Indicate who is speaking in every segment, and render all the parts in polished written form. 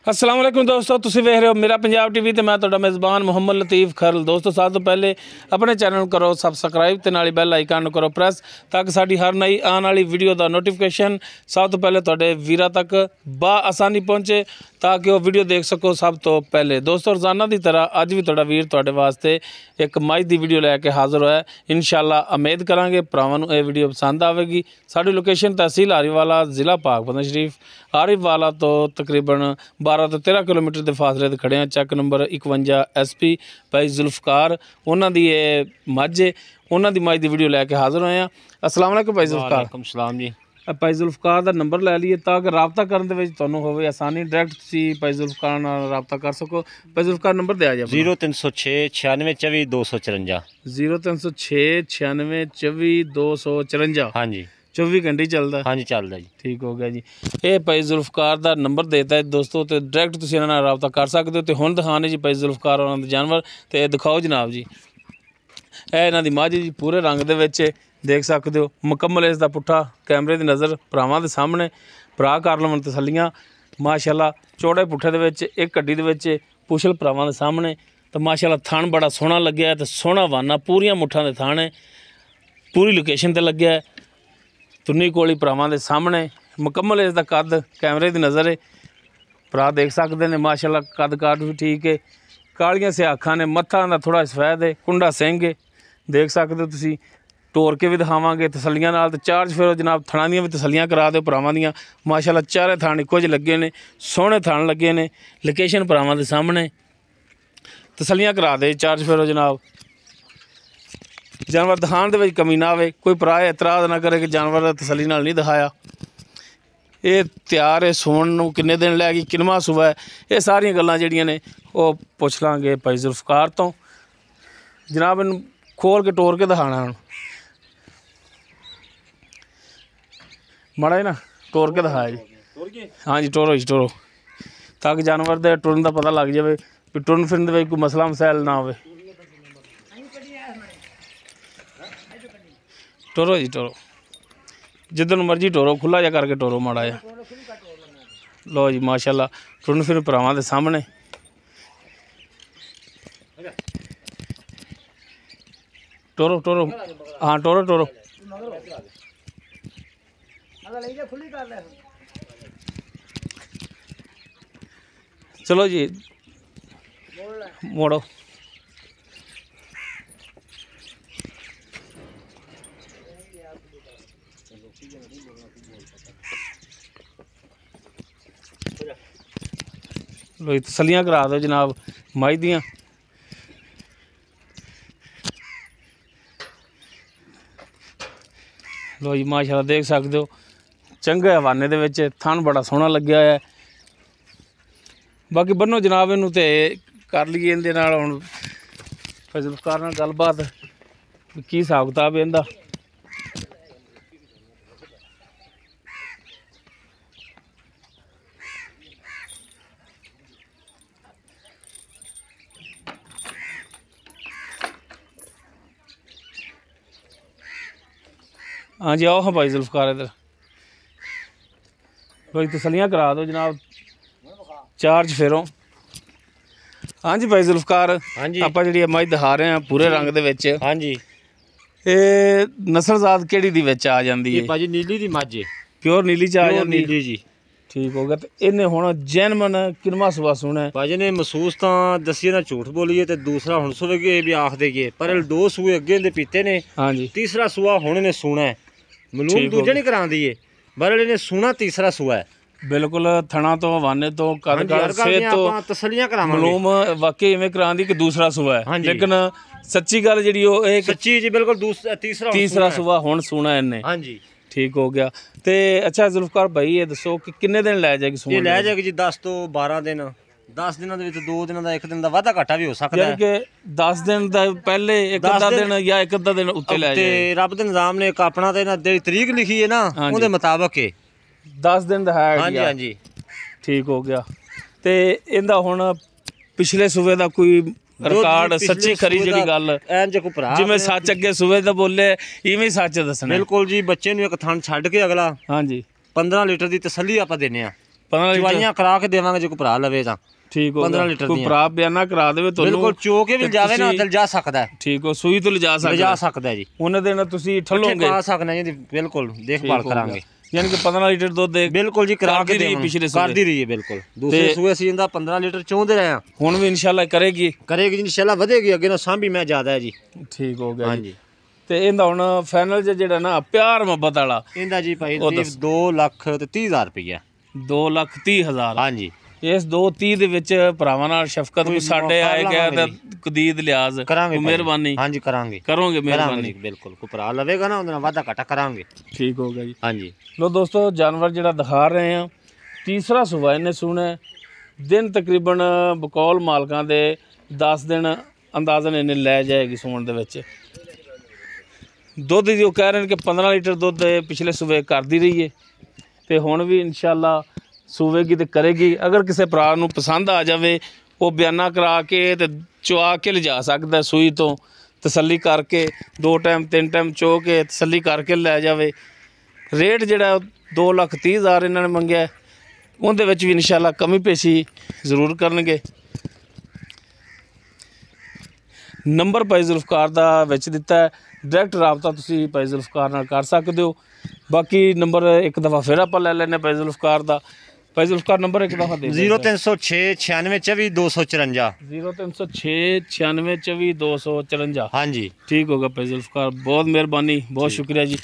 Speaker 1: अस्सलाम वालेकुम दोस्तों, तुसीं वेख रहे हो मेरा पंजाब टीवी ते मैं तुहाडा मेज़बान मुहम्मद लतीफ़ खरल। दोस्तों सब तो पहले अपने चैनल करो सबसक्राइब ते नाल बैल आइकन करो प्रेस ताकि साडी हर नई आने वाली वीडियो का नोटिफिकेशन सब तो पहले तुहाडे वीरां तक आसानी पहुँचे ताकि वो वीडियो देख सको सब तो पहले। दोस्तों रोज़ाना की तरह अज भी तुहाडा वीर तुहाडे वास्ते एक मझ की वीडियो लैके हाज़र होया। इंशाअल्लाह उम्मीद करांगे भरावां नूं ये वीडियो पसंद आवेगी। साडी लोकेशन तहसील आरीवाला, ज़िला पाकपतन शरीफ। आरीवाला तो तकरीबन 12 तो 13 किलोमीटर के फासले ते खड़े हैं। चैक नंबर 51 SP भाई जुल्फकार उन्हां दी ये मझ है, उन्हां दी मझ की वीडियो लैके हाज़र होए हैं। अस्सलाम वालेकुम भाई जुल्फकार।
Speaker 2: वालेकुम सलाम जी।
Speaker 1: भाई जुल्फकार का नंबर लै लीए ताकि रबता करने में तुहानूं होवे आसानी, डायरैक्ट तुसीं भाई जुल्फकार नाल रबता कर सको। भाई जुल्फकार नंबर दिया जाए
Speaker 2: 0306 96 24 254।
Speaker 1: 0306 96 24 254।
Speaker 2: हाँ जी
Speaker 1: 24 घंटे चलता।
Speaker 2: हाँ जी चलता जी।
Speaker 1: ठीक हो गया जी। ये भाई जुल्फकार का नंबर देता है दोस्तों, तो डायरैक्ट तुसीं इन्हां नाल रबता कर सकते हो। तो हुण दिखाने जी भाई जुल्फकार होरां दे जानवर, तो दिखाओ जनाब जी। ਇਹ ਇਹਨਾਂ ਦੀ ਮੱਝ ਜੀ पूरे रंग ਦੇ ਵਿੱਚ देख सकते हो। मुकम्मल इसका पुट्ठा कैमरे की नज़र भरावां दे सामने भरा कर लवन तसल्लियां माशाअल्लाह। चौड़े पुट्ठे दे विच एक हड्डी दे विच पुछल भरावां दे सामने, तो माशाअल्लाह थण बड़ा सोहना लग्या है, तो सोहना वाना पूरियां मुट्ठां दे थण है, पूरी लोकेशन ते लग्या है। तुन्नी कोली भरावां दे सामने मुकम्मल इसका कद कैमरे की नज़र है, भरा देख सकते हैं माशाअल्लाह। कद काठ भी ठीक है, कालियां सियाखां ने, मत्था दा थोड़ा सफेद है, कुंडा सिंह है, देख सकते हो तुसीं। टोर के भी दिखावांगे तसल्लियां नाल, ते चार्ज फिर जनाब थणां दियां भी तसल्लियां करा दिओ भरावां दियां। माशाअल्लाह चारे थण इक्को जिहे लगे ने, सोहणे थण लगे ने, लोकेशन भरावां दे सामने तसल्लियां करा दे चार्ज फिर जनाब। जानवर दिखाण दे विच कमी ना आवे, कोई भरा एतराज़ ना करे कि जानवर तसल्ली नाल नहीं दिखाया। ये तैयार है सूण नूं, किन्ने दिन लै गई, किनवां सूआ है, ये सारियां गल्लां जिहड़ियां ने वो पुछ लांगे भाई जुल्फकार तो। जनाब इनूं खोल के टोर के दिखाना हुण, माड़ा है ना टोर के दिखाया जी। हाँ जी टोरो जी टोरो, ताकि जानवर के टुरन का पता लग जाए भी टुरन फिरन दे कोई मसला मसैल ना हो। टोरो जी टोरो, जिधर मर्जी टोरो, खुला जा करके टोरो माड़ा जा। लो जी माशाअल्लाह टुरन फिरन भरावां दे सामने। टोरो टोरो, हाँ टोरो टोरो। चलो जी मोड़ो। लो तसल्लियां करा दो जनाब मझ दियां। लो जी माशाअल्लाह देख सकते हो चंगे हवाने दे विच थन बड़ा सोहना लग्या है। बाकी बन्नो जनाब इनू तो कर लीए इहदे नाल हुण जुल्फकार नाल गलबात की हिसाब किताब है इहदा। हाँ जी आओ हाँ भाई जुल्फकार इधर, कोई तसल्लियां करा दो जनाब, चार्ज फेरो। हाँ जी भाई जुल्फकार,
Speaker 2: हाँ जी
Speaker 1: आपां जिहड़ी मझ दिखा रहे हैं पूरे रंग दे विच,
Speaker 2: हाँ जी
Speaker 1: ये नस्लजात किहड़ी दी विच आ जांदी
Speaker 2: ये
Speaker 1: है?
Speaker 2: भाजी नीली दी मੱਝ है,
Speaker 1: प्योर नीली च आ
Speaker 2: प्योर
Speaker 1: जांदी है।
Speaker 2: नीली जी।
Speaker 1: ठीक हो गया। तो इन्हें हुण जैनमन किनवा सुआ सुना है?
Speaker 2: भाजी ने महसूस तो दसिए ना झूठ बोलीए, तो दूसरा हुण सुवे के भी आख देगे, पर दो सूए अगे दे पीते ने,
Speaker 1: हाँ जी
Speaker 2: तीसरा सूआ हुण ने सुना है। मलूम दूजे नहीं करांदी है, बरल ने सुना तीसरा सूआ है।
Speaker 1: बिल्कुल थणा तो हवाने तो
Speaker 2: हाँ
Speaker 1: कद
Speaker 2: जी,
Speaker 1: काठ
Speaker 2: हर गल
Speaker 1: सेहत
Speaker 2: दी
Speaker 1: तो
Speaker 2: आपां तसल्लियां करावांगे।
Speaker 1: मलूम वाकई इवें करांदी कि दूसरा सुआ
Speaker 2: हाँ
Speaker 1: है,
Speaker 2: जी।
Speaker 1: लेकिन सच्ची गल जिहड़ी ओह एक
Speaker 2: सच्ची जी बिल्कुल तीसरा
Speaker 1: तीसरा सुआ हुण सुना है इन्हें।
Speaker 2: हाँ जी
Speaker 1: ठीक हो गया। तो अच्छा जुल्फकार भाई ये दसो कि किन्ने दिन लै जाएगी
Speaker 2: ये
Speaker 1: सूण?
Speaker 2: लै जाएगी जी 10 तो 12 दिन। 10 दिनों ਦੇ ਵਿੱਚ 2 ਦਿਨਾਂ ਦਾ 1 ਦਿਨ ਦਾ ਵਾਧਾ ਘਾਟਾ ਵੀ ਹੋ ਸਕਦਾ
Speaker 1: यानी
Speaker 2: ਹੈ।
Speaker 1: कि 10 दिन ਦਾ ਪਹਿਲੇ ਇੱਕ
Speaker 2: 10
Speaker 1: ਅੱਧਾ
Speaker 2: ਦਿਨ
Speaker 1: ਦਿਨ ਜਾਂ ਇੱਕ ਅੱਧਾ ਦਿਨ ਉੱਤੇ ਲੈ
Speaker 2: ਤੇ
Speaker 1: ਜਾਏ।
Speaker 2: ਰੱਬ ਦੇ ਨਿਜ਼ਾਮ ਨੇ ਇੱਕ ਆਪਣਾ ਤੇ ਨਾ ਜਿਹੜੀ ਤਰੀਕ ਲਿਖੀ ਹੈ ਨਾ
Speaker 1: ਹਾਂਜੀ।
Speaker 2: ਉਹਦੇ ਮੁਤਾਬਕ ਹੈ।
Speaker 1: 10 दिन ਦਾ ਹੈ
Speaker 2: ਹਾਂਜੀ
Speaker 1: idea।
Speaker 2: ਹਾਂਜੀ
Speaker 1: ठीक हो गया। तो ਇਹਦਾ ਹੁਣ ਪਿਛਲੇ ਸੂਬੇ ਦਾ ਕੋਈ ਰਿਕਾਰਡ ਸੱਚੀ ਖਰੀ ਜਿਹੜੀ ਗੱਲ
Speaker 2: ਇੰਜ ਕੋ ਭਰਾ
Speaker 1: ਜਿਵੇਂ ਸੱਚ ਅੱਗੇ ਸੂਬੇ ਦਾ ਬੋਲੇ ਇਵੇਂ ਸੱਚ ਦੱਸਣਾ।
Speaker 2: ਬਿਲਕੁਲ ਜੀ। ਬੱਚੇ ਨੂੰ ਇੱਕ ਥਣ ਛੱਡ ਕੇ ਅਗਲਾ
Speaker 1: ਹਾਂਜੀ
Speaker 2: 15 ਲੀਟਰ ਦੀ ਤਸੱਲੀ ਆਪਾਂ ਦਿੰਨੇ ਆ।
Speaker 1: 15 ਲੀਟਰ
Speaker 2: ਚਵਾਈਆਂ ਕਰਾ ਕੇ ਦੇਵਾਂਗੇ ਜੇ ਕੋਈ ਭਰਾ ਲਵੇ ਤਾਂ
Speaker 1: ਠੀਕ ਹੋ
Speaker 2: 15 ਲੀਟਰ
Speaker 1: ਕੋਈ ਭਰਾ ਬਿਆਨਾ ਕਰਾ ਦੇਵੇ ਤੁਹਾਨੂੰ
Speaker 2: ਬਿਲਕੁਲ ਚੋ ਕੇ ਵੀ ਜਾਵੇ ਨਾ ਦਿਲ ਜਾ ਸਕਦਾ ਹੈ,
Speaker 1: ਠੀਕ ਹੋ ਸੂਈ ਤੋਂ ਲਿਜਾ
Speaker 2: ਲਿਜਾ ਸਕਦਾ ਜੀ।
Speaker 1: ਉਹਨੇ ਦੇ ਨਾਲ ਤੁਸੀਂ ਠੱਲੋਗੇ
Speaker 2: ਪਾ ਸਕਣਾ ਜੀ, ਬਿਲਕੁਲ ਦੇਖਭਾਲ ਕਰਾਂਗੇ।
Speaker 1: ਯਾਨੀ ਕਿ 15 ਲੀਟਰ ਦੁੱਧ ਦੇ
Speaker 2: ਬਿਲਕੁਲ ਜੀ ਕਰਾ ਕੇ
Speaker 1: ਪਿਛਲੇ
Speaker 2: ਕਰਦੀ ਰਹੀ ਹੈ ਬਿਲਕੁਲ। ਦੂਸਰੇ ਸੂਏ ਅਸੀਂ ਇਹਦਾ 15 ਲੀਟਰ ਚਾਹੁੰਦੇ ਰਹੇ ਹਾਂ,
Speaker 1: ਹੁਣ ਵੀ ਇਨਸ਼ਾਅੱਲਾ ਕਰੇਗੀ
Speaker 2: ਜੀ ਇਨਸ਼ਾਅੱਲਾ ਵਧੇਗੀ। ਅੱਗੇ ਨਾਲ ਸਾਂਭੀ ਮੈਂ ਜ਼ਿਆਦਾ ਹੈ ਜੀ।
Speaker 1: ਠੀਕ ਹੋ ਗਿਆ
Speaker 2: ਹਾਂਜੀ।
Speaker 1: ਤੇ ਇਹਦਾ ਹੁਣ ਫਾਈਨਲ ਜਿਹੜਾ ਨਾ ਪਿਆਰ ਮੁਹੱਬਤ ਵਾਲਾ
Speaker 2: ਇਹਦਾ ਜੀ ਭਾਈ 2,30,000 ਰੁਪਇਆ
Speaker 1: 2,30,000
Speaker 2: ਹਾਂਜੀ।
Speaker 1: ਇਸ 2,30 ਦੇ ਵਿੱਚ ਭਰਾਵਾਂ ਨਾਲ ਸ਼ਫਕਤ ਕੋਈ ਸਾਡੇ ਆਏ ਗਿਆ ਤੇ ਕਦੀਦ ਲਿਆਜ਼
Speaker 2: ਕਰਾਂਗੇ,
Speaker 1: ਮਿਹਰਬਾਨੀ
Speaker 2: ਹਾਂਜੀ ਕਰਾਂਗੇ
Speaker 1: ਮਿਹਰਬਾਨੀ
Speaker 2: ਬਿਲਕੁਲ। ਕੋਈ ਭਰਾ ਲਵੇਗਾ ਨਾ ਉਹਦੇ ਨਾਲ ਵਾਧਾ ਘਾਟਾ ਕਰਾਂਗੇ।
Speaker 1: ਠੀਕ ਹੋ ਗਿਆ ਜੀ।
Speaker 2: ਹਾਂਜੀ
Speaker 1: ਲੋ ਦੋਸਤੋ ਜਾਨਵਰ ਜਿਹੜਾ ਦਿਖਾ ਰਹੇ ਆ ਤੀਸਰਾ ਸੂਆ ਇਹਨੇ ਸੁਣਾ ਦਿਨ ਤਕਰੀਬਨ ਬਕੌਲ ਮਾਲਕਾਂ ਦੇ 10 ਦਿਨ ਅੰਦਾਜ਼ਨ ਇਹਨੇ ਲੈ ਜਾਏਗੀ ਸੂਣ ਦੇ ਵਿੱਚ। ਦੁੱਧ ਦੀ ਉਹ ਕਹਿ ਰਹੇ ਨੇ ਕਿ 15 ਲੀਟਰ ਦੁੱਧ ਪਿਛਲੇ ਸੂਬੇ ਕਰਦੀ ਰਹੀ ਹੈ ਤੇ ਹੁਣ ਵੀ ਇਨਸ਼ਾਅੱਲਾ ਸੂਵੇਗੀ ਤੇ ਕਰੇਗੀ। ਅਗਰ ਕਿਸੇ ਭਰਾ ਨੂੰ ਪਸੰਦ ਆ ਜਾਵੇ ਉਹ ਬਿਆਨਾ ਕਰਾ ਕੇ ਤੇ ਚੁਆ ਕੇ ਲਿਜਾ ਸਕਦਾ, ਸੂਈ ਤੋਂ ਤਸੱਲੀ ਕਰਕੇ 2 ਟਾਈਮ 3 ਟਾਈਮ ਚੋ ਕੇ ਤਸੱਲੀ ਕਰਕੇ ਲੈ ਜਾਵੇ। ਰੇਟ ਜਿਹੜਾ 2,30,000 ਇਹਨਾਂ ਨੇ ਮੰਗਿਆ, ਉਹਦੇ ਵਿੱਚ ਵੀ ਇਨਸ਼ਾਅੱਲਾ ਕਮੀ ਪੇਸ਼ੀ ਜ਼ਰੂਰ ਕਰਨਗੇ। ਨੰਬਰ ਭਾਈ ਜ਼ੁਲਫਕਾਰ ਦਾ ਵਿੱਚ ਦਿੱਤਾ ਹੈ, ਡਾਇਰੈਕਟ ਰਾਬਤਾ ਤੁਸੀਂ ਭਾਈ ਜ਼ੁਲਫਕਾਰ ਨਾਲ ਕਰ ਸਕਦੇ ਹੋ। ਬਾਕੀ ਨੰਬਰ ਇੱਕ ਦਫਾ ਫਿਰ ਆਪਾਂ ਲੈ ਲੈਂਦੇ ਭਾਈ ਜ਼ੁਲਫਕਾਰ ਦਾ। ਭਾਈ ਜ਼ੁਲਫਕਾਰ ਨੰਬਰ ਇੱਕ ਦਫਾ ਦੇ
Speaker 2: 0306 96 254
Speaker 1: 0306 96 254।
Speaker 2: ਹਾਂਜੀ
Speaker 1: ਠੀਕ ਹੋਗਾ ਭਾਈ ਜ਼ੁਲਫਕਾਰ, ਬਹੁਤ ਮਿਹਰਬਾਨੀ, ਬਹੁਤ ਸ਼ੁਕਰੀਆ ਜੀ।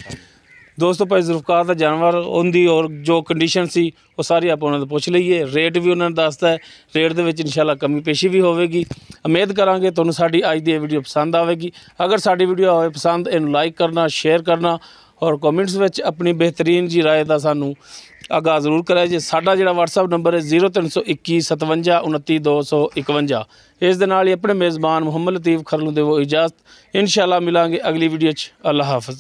Speaker 1: ਦੋਸਤੋ ਭਾਈ ਜ਼ੁਲਫਕਾਰ ਦਾ ਜਾਨਵਰ ਉਹਦੀ ਔਰ ਜੋ ਕੰਡੀਸ਼ਨ ਸੀ ਉਹ ਸਾਰੀ ਆਪਾਂ ਉਹਨਾਂ ਤੋਂ ਪੁੱਛ ਲਈਏ। ਰੇਟ ਵੀ ਉਹਨਾਂ ਨੇ ਦੱਸਦਾ ਹੈ, ਰੇਟ ਦੇ ਵਿੱਚ ਇਨਸ਼ਾਅੱਲਾ ਕਮੀ ਪੇਸ਼ੀ ਵੀ ਹੋਵੇਗੀ। ਉਮੀਦ ਕਰਾਂਗੇ ਤੁਹਾਨੂੰ ਸਾਡੀ ਅੱਜ ਦੀ ਇਹ ਵੀਡੀਓ ਪਸੰਦ ਆਵੇਗੀ। ਅਗਰ ਸਾਡੀ ਵੀਡੀਓ ਹੋਵੇ ਪਸੰਦ, ਇਹਨੂੰ ਲਾਈਕ ਕਰਨਾ, ਸ਼ੇਅਰ ਕਰਨਾ ਔਰ ਕਮੈਂਟਸ ਵਿੱਚ ਆਪਣੀ ਬਿਹਤਰੀਨ ਜੀ ਰਾਏ ਦਾ ਸਾਨੂੰ ਆਗਾਹ ਜ਼ਰੂਰ ਕਰਿਆ ਜੀ। ਸਾਡਾ ਜਿਹੜਾ WhatsApp ਨੰਬਰ ਹੈ 0321 57 29 251। ਇਸ ਦੇ ਨਾਲ ਹੀ ਆਪਣੇ ਮੇਜ਼ਬਾਨ ਮੁਹੰਮਦ ਲਤੀਫ ਖਰਲੂ ਦੇ ਉਹ ਇਜਾਜ਼ਤ। ਇਨਸ਼ਾਅੱਲਾ ਮਿਲਾਂਗੇ ਅਗਲੀ ਵੀਡੀਓ 'ਚ। ਅੱਲਾ ਹਾਫਿਜ਼।